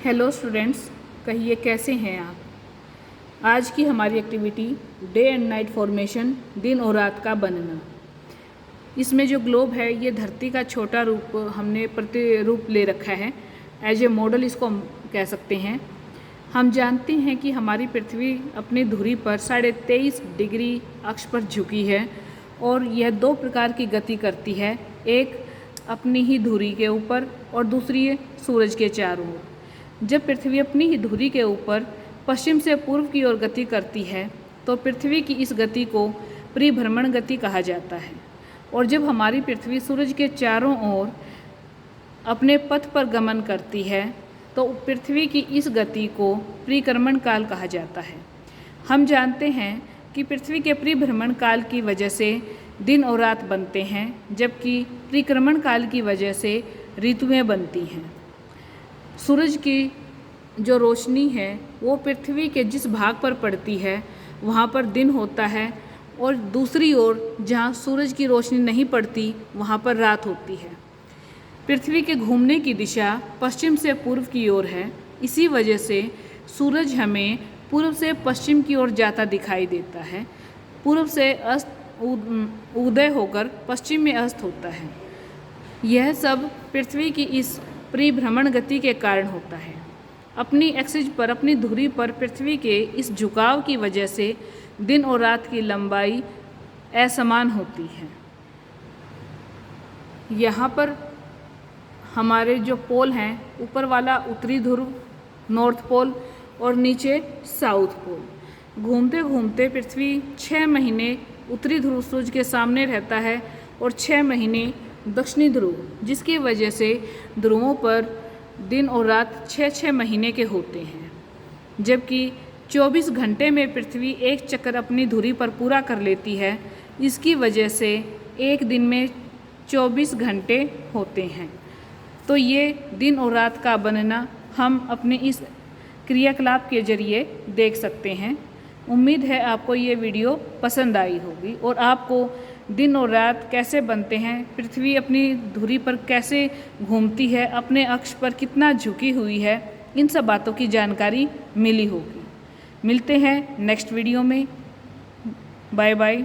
Hello students, कहिए कैसे हैं आप। आज की हमारी activity day and night formation, दिन और रात का बनना। इसमें जो ग्लोब है ये धरती का छोटा रूप हमने प्रतिरूप ले रखा है। एज ए मॉडल इसको हम कह सकते हैं। हम जानते हैं कि हमारी पृथ्वी अपनी धुरी पर 23.5 डिग्री अक्ष पर झुकी है और यह दो प्रकार की गति करती है, एक अपनी ही धुरी के ऊपर और दूसरी सूरज के चारों ओर। जब पृथ्वी अपनी ही धुरी के ऊपर पश्चिम से पूर्व की ओर गति करती है तो पृथ्वी की इस गति को परिभ्रमण गति कहा जाता है। और जब हमारी पृथ्वी सूरज के चारों ओर अपने पथ पर गमन करती है तो पृथ्वी की इस गति को परिक्रमण काल कहा जाता है। हम जानते हैं कि पृथ्वी के परिभ्रमण काल की वजह से दिन और रात बनते हैं, जबकि परिक्रमण काल की वजह से ऋतुएं बनती हैं। सूरज की जो रोशनी है वो पृथ्वी के जिस भाग पर पड़ती है वहाँ पर दिन होता है और दूसरी ओर जहाँ सूरज की रोशनी नहीं पड़ती वहाँ पर रात होती है। पृथ्वी के घूमने की दिशा पश्चिम से पूर्व की ओर है, इसी वजह से सूरज हमें पूर्व से पश्चिम की ओर जाता दिखाई देता है। पूर्व से उदय होकर पश्चिम में अस्त होता है। यह सब पृथ्वी की इस परिभ्रमण गति के कारण होता है। अपनी एक्सिस पर, अपनी धुरी पर पृथ्वी के इस झुकाव की वजह से दिन और रात की लंबाई असमान होती है। यहाँ पर हमारे जो पोल हैं, ऊपर वाला उत्तरी ध्रुव नॉर्थ पोल और नीचे साउथ पोल। घूमते घूमते पृथ्वी 6 महीने उत्तरी ध्रुव सूरज के सामने रहता है और 6 महीने दक्षिणी ध्रुव, जिसकी वजह से ध्रुवों पर दिन और रात 6-6 महीने के होते हैं। जबकि 24 घंटे में पृथ्वी एक चक्कर अपनी धुरी पर पूरा कर लेती है। इसकी वजह से एक दिन में 24 घंटे होते हैं। तो ये दिन और रात का बनना हम अपने इस क्रियाकलाप के जरिए देख सकते हैं। उम्मीद है आपको ये वीडियो पसंद आई होगी और आपको दिन और रात कैसे बनते हैं, पृथ्वी अपनी धुरी पर कैसे घूमती है, अपने अक्ष पर कितना झुकी हुई है, इन सब बातों की जानकारी मिली होगी। मिलते हैं नेक्स्ट वीडियो में। Bye bye.